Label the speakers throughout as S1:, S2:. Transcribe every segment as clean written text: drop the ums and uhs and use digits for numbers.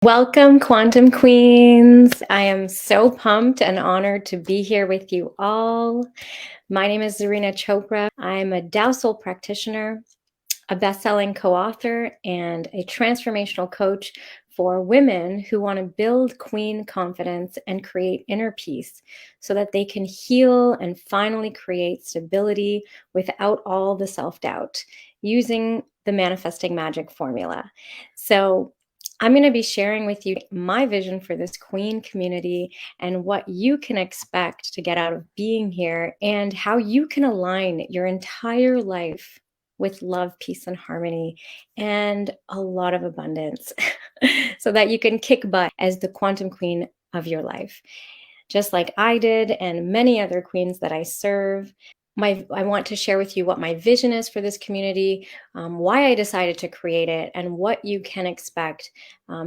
S1: Welcome, Quantum Queens. I am so pumped and honored to be here with you all. My name is Zarina Chopra. I'm a Tao Soul practitioner, a best-selling co-author, and a transformational coach for women who want to build queen confidence and create inner peace so that they can heal and finally create stability without all the self-doubt using the manifesting magic formula. So I'm going to be sharing with you my vision for this queen community and what you can expect to get out of being here and how you can align your entire life with love, peace, and harmony, and a lot of abundance so that you can kick butt as the quantum queen of your life, just like I did and many other queens that I serve. I want to share with you what my vision is for this community, why I decided to create it, and what you can expect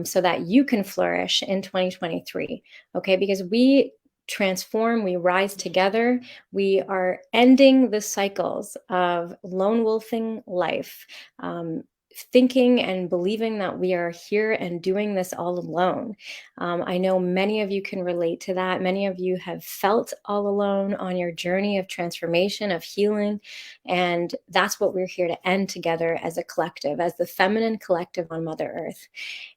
S1: so that you can flourish in 2023. Okay, because we transform, we rise together, we are ending the cycles of lone wolfing life. Thinking and believing that we are here and doing this all alone. I know many of you can relate to that. Many of you have felt all alone on your journey of transformation, of healing. And that's what we're here to end together as a collective, as the feminine collective on Mother Earth.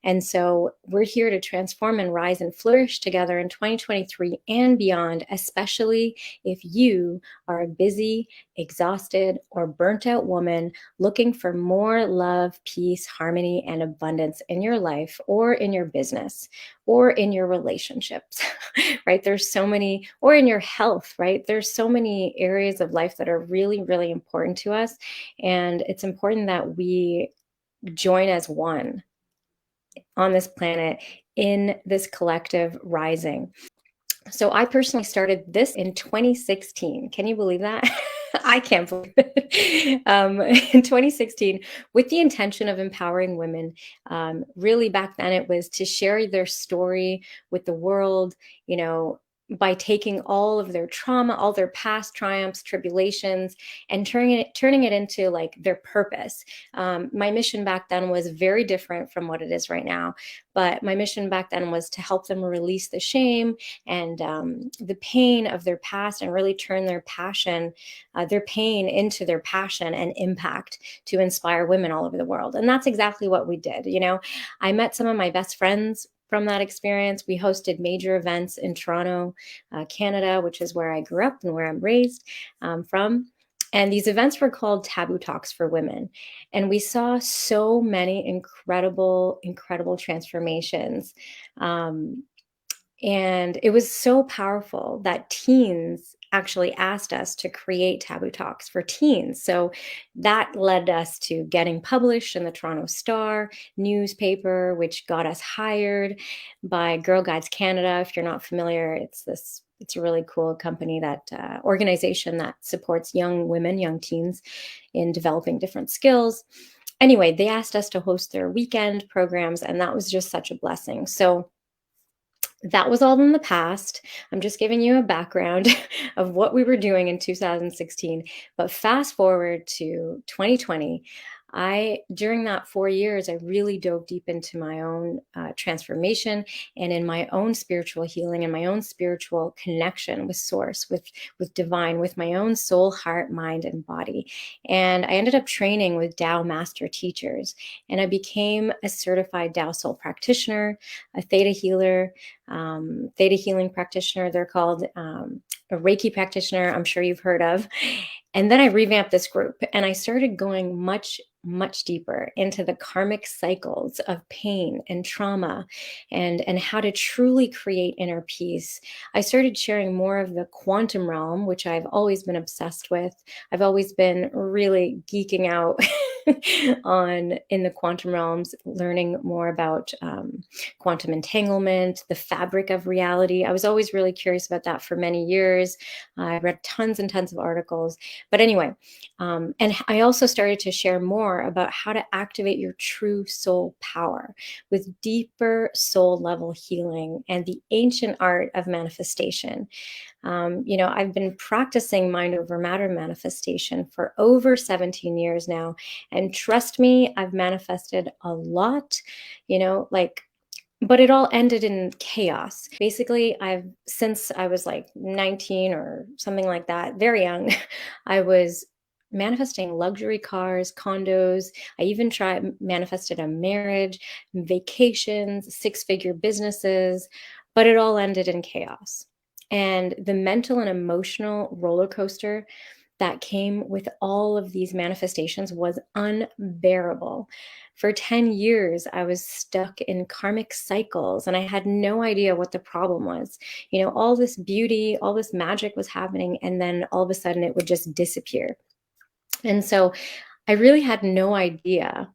S1: And so we're here to transform and rise and flourish together in 2023 and beyond, especially if you are a busy, exhausted, or burnt out woman looking for more love, peace, harmony, and abundance in your life or in your business or in your relationships, right? There's so many, or in your health, right? There's so many areas of life that are really, really important to us. And it's important that we join as one on this planet in this collective rising. So I personally started this in 2016. Can you believe that? I can't believe it. In 2016, with the intention of empowering women. Really, back then, it was to share their story with the world, by taking all of their trauma, all their past triumphs, tribulations, and turning it into like their purpose. My mission back then was very different from what it is right now. But my mission back then was to help them release the shame and the pain of their past and really turn their passion, their pain into their passion and impact to inspire women all over the world. And that's exactly what we did. I met some of my best friends from that experience. We hosted major events in Toronto, Canada, which is where I grew up and where I'm raised from. And these events were called Taboo Talks for Women. And we saw so many incredible, incredible transformations. And it was so powerful that teens actually asked us to create Taboo Talks for teens. So that led us to getting published in the Toronto Star newspaper, which got us hired by Girl Guides Canada. If you're not familiar, it's a really cool company, that organization that supports young women, young teens in developing different skills. Anyway, they asked us to host their weekend programs, and that was just such a blessing. So that was all in the past. I'm just giving you a background of what we were doing in 2016. But fast forward to 2020, during that 4 years, I really dove deep into my own transformation and in my own spiritual healing and my own spiritual connection with source, with divine, with my own soul, heart, mind, and body. And I ended up training with Tao master teachers, and I became a certified Tao soul practitioner, a theta healer, theta healing practitioner, they're called, a Reiki practitioner, I'm sure you've heard of. And then I revamped this group and I started going much, much deeper into the karmic cycles of pain and trauma and how to truly create inner peace. I started sharing more of the quantum realm, which I've always been obsessed with. I've always been really geeking out in the quantum realms, learning more about quantum entanglement, the fabric of reality. I was always really curious about that for many years. I read tons and tons of articles. But anyway, and I also started to share more about how to activate your true soul power with deeper soul level healing and the ancient art of manifestation. I've been practicing mind over matter manifestation for over 17 years now. And trust me, I've manifested a lot, like But it all ended in chaos. Basically, since I was like 19 or something like that, very young, I was manifesting luxury cars, condos. I even manifested a marriage, vacations, six-figure businesses, but it all ended in chaos. And the mental and emotional roller coaster that came with all of these manifestations was unbearable. For 10 years, I was stuck in karmic cycles and I had no idea what the problem was. All this beauty, all this magic was happening, and then all of a sudden it would just disappear. And so I really had no idea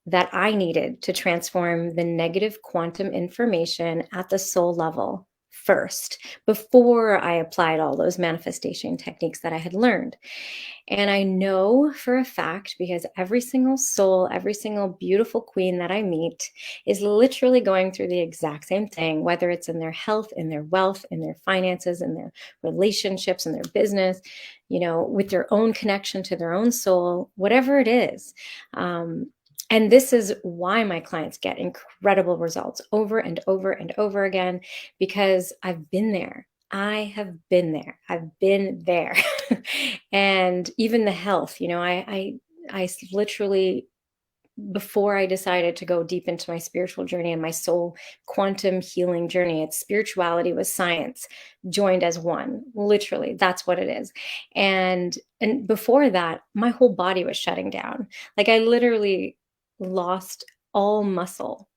S1: that I needed to transform the negative quantum information at the soul level first before I applied all those manifestation techniques that I had learned. And I know for a fact, because every single soul, every single beautiful queen that I meet is literally going through the exact same thing, whether it's in their health, in their wealth, in their finances, in their relationships, in their business, with their own connection to their own soul, whatever it is. And this is why my clients get incredible results over and over and over again, because I've been there. I have been there. I've been there. And even the health, I literally, before I decided to go deep into my spiritual journey and my soul quantum healing journey, it's spirituality with science joined as one. Literally, that's what it is. And before that, my whole body was shutting down. Like I literally lost all muscle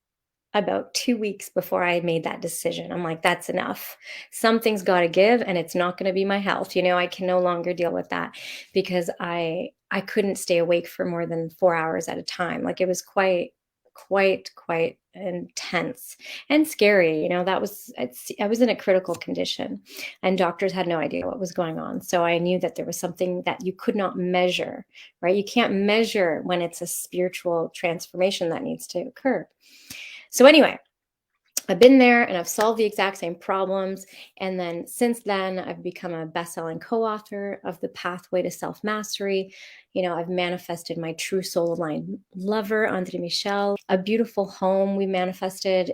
S1: about 2 weeks before I made that decision. I'm like, that's enough. Something's got to give, and it's not going to be my health. I can no longer deal with that, because I couldn't stay awake for more than 4 hours at a time. Like it was quite intense and scary. I was in a critical condition, and doctors had no idea what was going on. So I knew that there was something that you could not measure, right? You can't measure when it's a spiritual transformation that needs to occur. So anyway, I've been there and I've solved the exact same problems. And then since then, I've become a best-selling co-author of The Pathway to Self-Mastery. I've manifested my true soul-aligned lover, Andre Michel, a beautiful home we manifested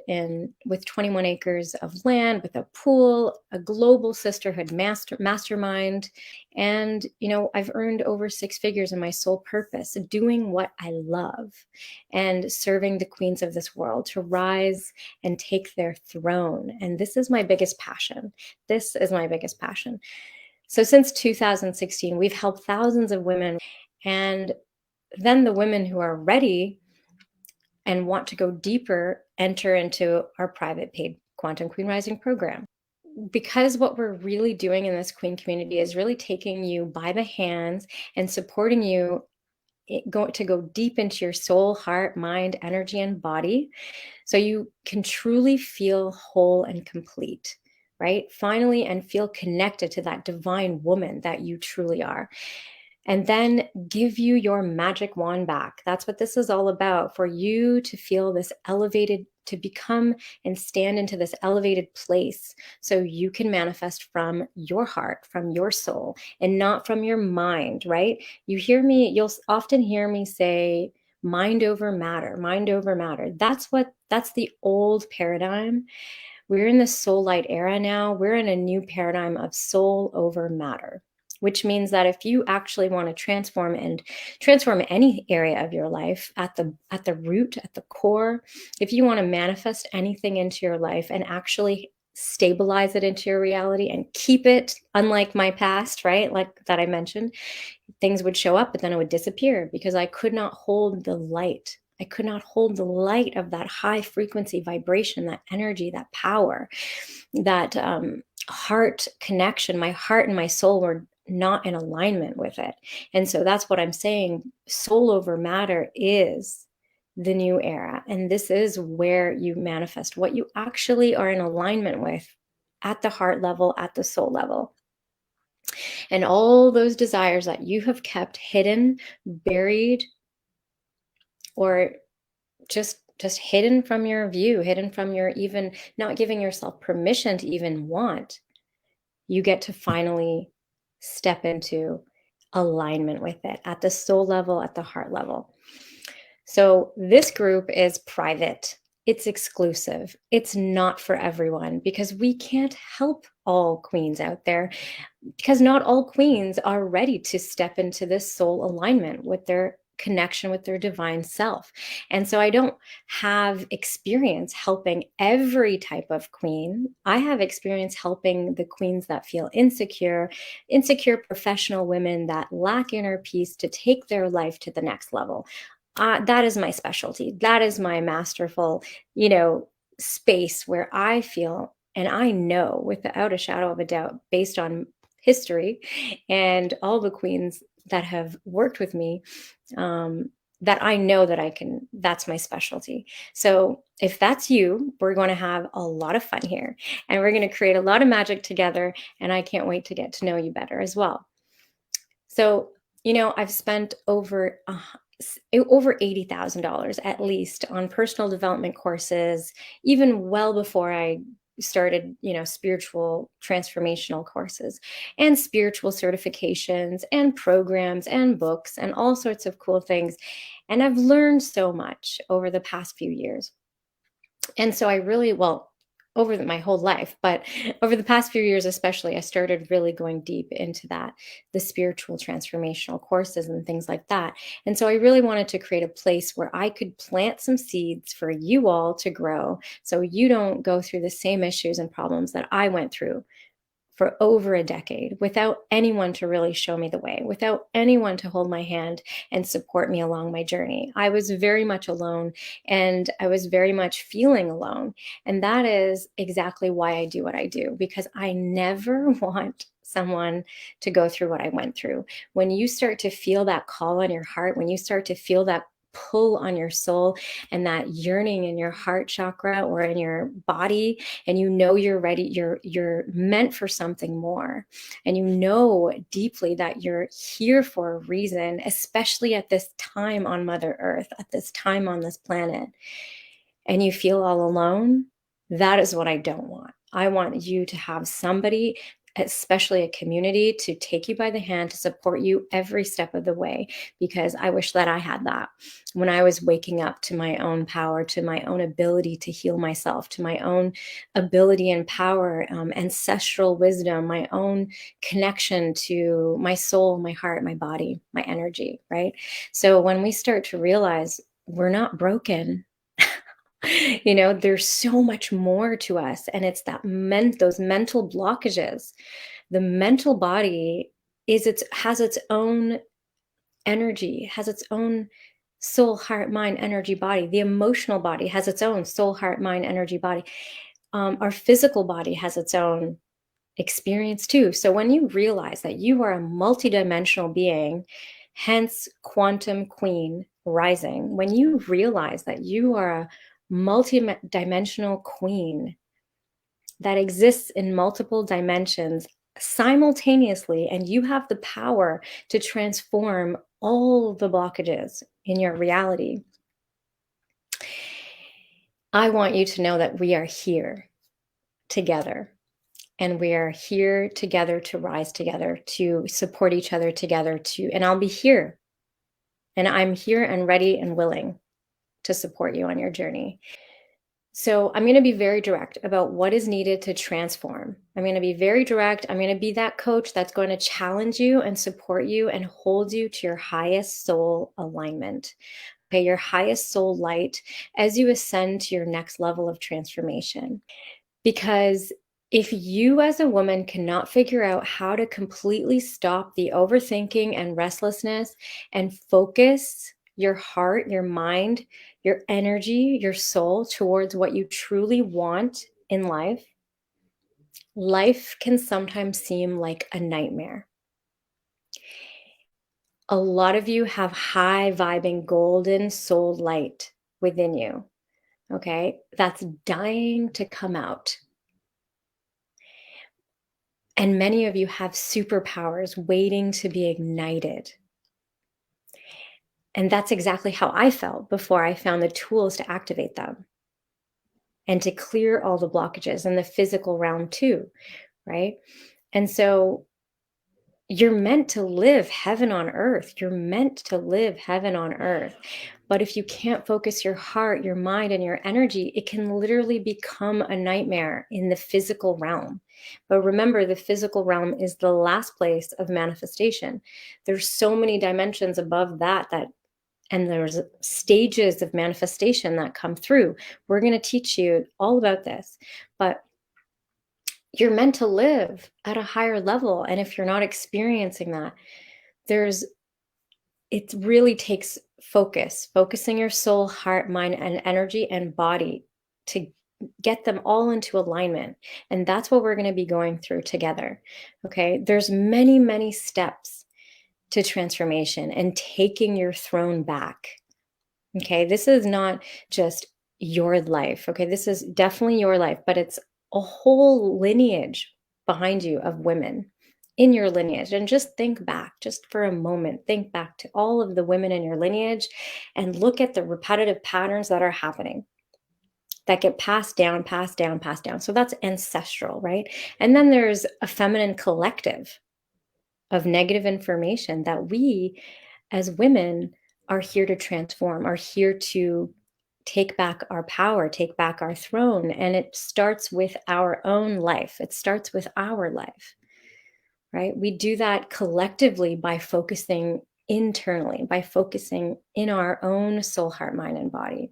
S1: with 21 acres of land, with a pool, a global sisterhood mastermind. And, I've earned over 6 figures in my soul purpose, doing what I love and serving the queens of this world to rise and take their throne. And this is my biggest passion. This is my biggest passion. So since 2016, we've helped thousands of women. And then the women who are ready and want to go deeper enter into our private paid Quantum Queen Rising program. Because what we're really doing in this queen community is really taking you by the hands and supporting you to go deep into your soul, heart, mind, energy, and body, so you can truly feel whole and complete, right? Finally, and feel connected to that divine woman that you truly are. And then give you your magic wand back. That's what this is all about, for you to feel this elevated, to become and stand into this elevated place, so you can manifest from your heart, from your soul, and not from your mind, right? You'll often hear me say, mind over matter, mind over matter. That's the old paradigm. We're in the soul light era now. We're in a new paradigm of soul over matter, which means that if you actually want to transform any area of your life at the root, at the core, if you want to manifest anything into your life and actually stabilize it into your reality and keep it, unlike my past, right? Like that I mentioned, things would show up, but then it would disappear because I could not hold the light. I could not hold the light of that high frequency vibration, that energy, that power, that heart connection. My heart and my soul were not in alignment with it. And so that's what I'm saying. Soul over matter is the new era. And this is where you manifest what you actually are in alignment with at the heart level, at the soul level. And all those desires that you have kept hidden, buried, or just hidden from your view, hidden from your, even not giving yourself permission to even want, you get to finally step into alignment with it at the soul level, at the heart level. So this group is private. it's exclusive. It's not for everyone because we can't help all queens out there because not all queens are ready to step into this soul alignment with their connection with their divine self. And so I don't have experience helping every type of queen. I have experience helping the queens that feel insecure, insecure professional women that lack inner peace to take their life to the next level. That is my specialty. That is my masterful, space where I feel and I know without a shadow of a doubt, based on history and all the queens that have worked with me, that I know that I can, that's my specialty. So if that's you, we're going to have a lot of fun here and we're going to create a lot of magic together. And I can't wait to get to know you better as well. So, I've spent over $80,000 at least on personal development courses, even well before I started, spiritual transformational courses and spiritual certifications and programs and books and all sorts of cool things. And I've learned so much over the past few years. And so I really, well, over my whole life, but over the past few years, especially, I started really going deep into that, the spiritual transformational courses and things like that. And so I really wanted to create a place where I could plant some seeds for you all to grow so you don't go through the same issues and problems that I went through for over a decade without anyone to really show me the way, without anyone to hold my hand and support me along my journey. I was very much alone and I was very much feeling alone. And that is exactly why I do what I do, because I never want someone to go through what I went through. When you start to feel that call on your heart, when you start to feel that pull on your soul and that yearning in your heart chakra or in your body, and you're ready, you're meant for something more, and deeply that you're here for a reason, especially at this time on Mother Earth, at this time on this planet, and you feel all alone, that is what I don't want. I want you to have somebody, especially a community, to take you by the hand, to support you every step of the way, because I wish that I had that when I was waking up to my own power, to my own ability to heal myself, to my own ability and power, ancestral wisdom, my own connection to my soul, my heart, my body, my energy, right? So when we start to realize we're not broken, there's so much more to us, and it's those mental blockages. The mental body has its own energy, has its own soul, heart, mind, energy, body. The emotional body has its own soul, heart, mind, energy, body. Our physical body has its own experience too. So when you realize that you are a multidimensional being, hence quantum queen rising, when you realize that you are a multi-dimensional queen that exists in multiple dimensions simultaneously, and you have the power to transform all the blockages in your reality, I want you to know that we are here together. And we are here together to rise together, to support each other together, and I'll be here. And I'm here and ready and willing to support you on your journey. So I'm going to be very direct about what is needed to transform. I'm going to be very direct. I'm going to be that coach that's going to challenge you and support you and hold you to your highest soul alignment, okay, your highest soul light as you ascend to your next level of transformation. Because if you as a woman cannot figure out how to completely stop the overthinking and restlessness and focus your heart, your mind, your energy, your soul towards what you truly want in life, life can sometimes seem like a nightmare. A lot of you have high vibing golden soul light within you, okay? That's dying to come out. And many of you have superpowers waiting to be ignited. And that's exactly how I felt before I found the tools to activate them and to clear all the blockages in the physical realm too, right? And so, you're meant to live heaven on earth. You're meant to live heaven on earth. But if you can't focus your heart, your mind, and your energy, it can literally become a nightmare in the physical realm. But remember, the physical realm is the last place of manifestation. There's so many dimensions above that, and there's stages of manifestation that come through. We're going to teach you all about this. But you're meant to live at a higher level. And if you're not experiencing that, it really takes focusing your soul, heart, mind, and energy and body to get them all into alignment. And that's what we're going to be going through together. Okay. There's many, many steps to transformation and taking your throne back. Okay. This is not just your life. Okay. This is definitely your life, but it's a whole lineage behind you of women in your lineage. And just think back, just for a moment, think back to all of the women in your lineage and look at the repetitive patterns that are happening that get passed down, passed down, passed down. So that's ancestral, right? And then there's a feminine collective of negative information that we as women are here to transform, are here to take back our power, take back our throne. And it starts with our own life. It starts with our life, right? We do that collectively by focusing internally, by focusing in our own soul, heart, mind, and body.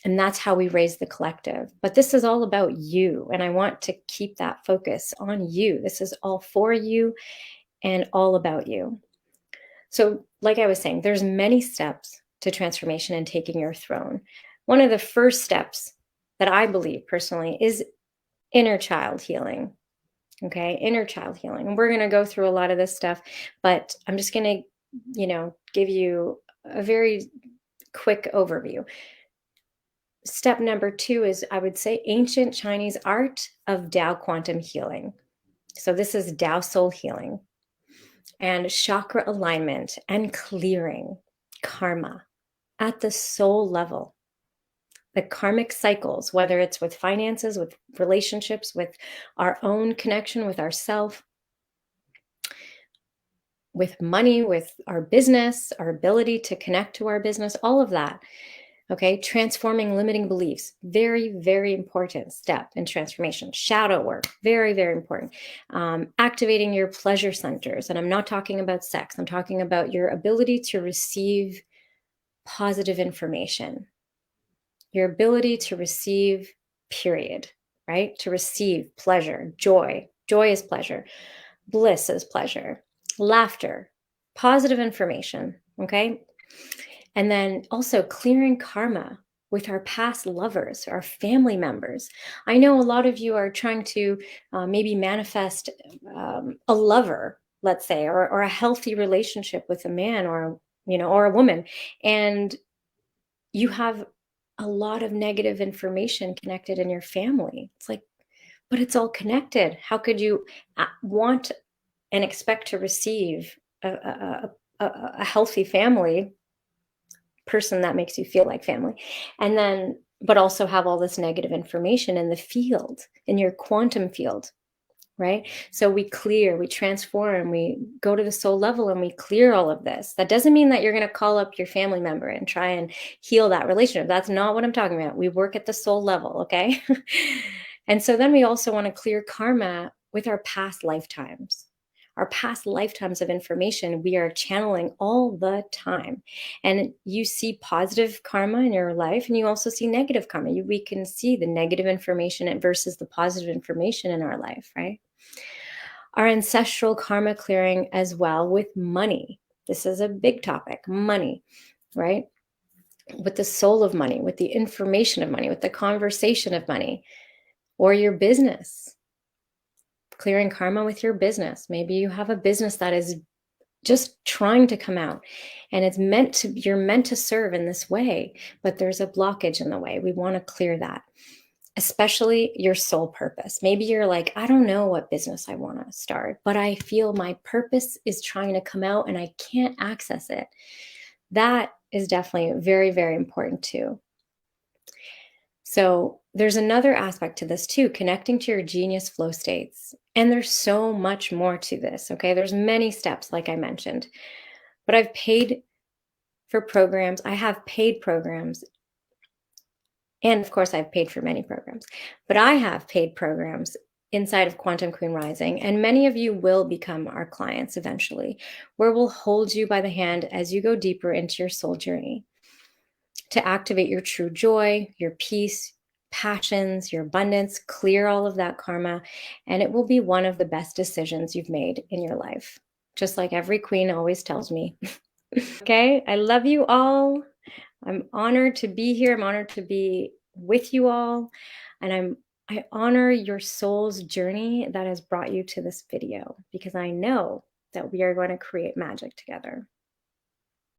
S1: And that's how we raise the collective. But this is all about you. And I want to keep that focus on you. This is all for you and all about you. So, like I was saying, there's many steps to transformation and taking your throne. One of the first steps that I believe personally is inner child healing. Okay, inner child healing. And we're going to go through a lot of this stuff, but I'm just going to, give you a very quick overview. Step number 2 is, I would say, ancient Chinese art of Tao Quantum Healing. So this is Tao soul healing and chakra alignment and clearing karma at the soul level. The karmic cycles, whether it's with finances, with relationships, with our own connection with ourself, with money, with our business, our ability to connect to our business, all of that. Okay, transforming limiting beliefs, very, very important step in transformation. Shadow work, very, very important. Activating your pleasure centers. And I'm not talking about sex. I'm talking about your ability to receive positive information, your ability to receive, period, right? To receive pleasure, joy. Joy is pleasure. Bliss is pleasure. Laughter, positive information, okay? And then also clearing karma with our past lovers, our family members. I know a lot of you are trying to maybe manifest a lover, let's say, or a healthy relationship with a man or a woman. And you have a lot of negative information connected in your family. It's like, but it's all connected. How could you want and expect to receive a healthy family person that makes you feel like family, and then but also have all this negative information in the field, in your quantum field, right? So we clear, we transform, we go to the soul level and we clear all of this. That doesn't mean that you're going to call up your family member and try and heal that relationship. That's not what I'm talking about. We work at the soul level, okay? And so then we also want to clear karma with our past lifetimes. Our past lifetimes of information we are channeling all the time. And you see positive karma in your life, and you also see negative karma. We can see the negative information versus the positive information in our life, right? Our ancestral karma clearing as well with money. This is a big topic, money, right? With the soul of money, with the information of money, with the conversation of money, or your business. Clearing karma with your business. Maybe you have a business that is just trying to come out and you're meant to serve in this way, but there's a blockage in the way. We want to clear that, especially your soul purpose. Maybe you're like, I don't know what business I want to start, but I feel my purpose is trying to come out and I can't access it. That is definitely very, very important too. So there's another aspect to this too, connecting to your genius flow states. And there's so much more to this. Okay. There's many steps, like I mentioned, but I've paid for programs. I have paid programs. And of course, I've paid for many programs, but I have paid programs inside of Quantum Queen Rising. And many of you will become our clients eventually, where we'll hold you by the hand as you go deeper into your soul journey to activate your true joy, your peace, passions, your abundance, clear all of that karma. And it will be one of the best decisions you've made in your life, just like every queen always tells me. Okay. I love you all. I'm honored to be here. I'm honored to be with you all. And I honor your soul's journey that has brought you to this video, because I know that we are going to create magic together.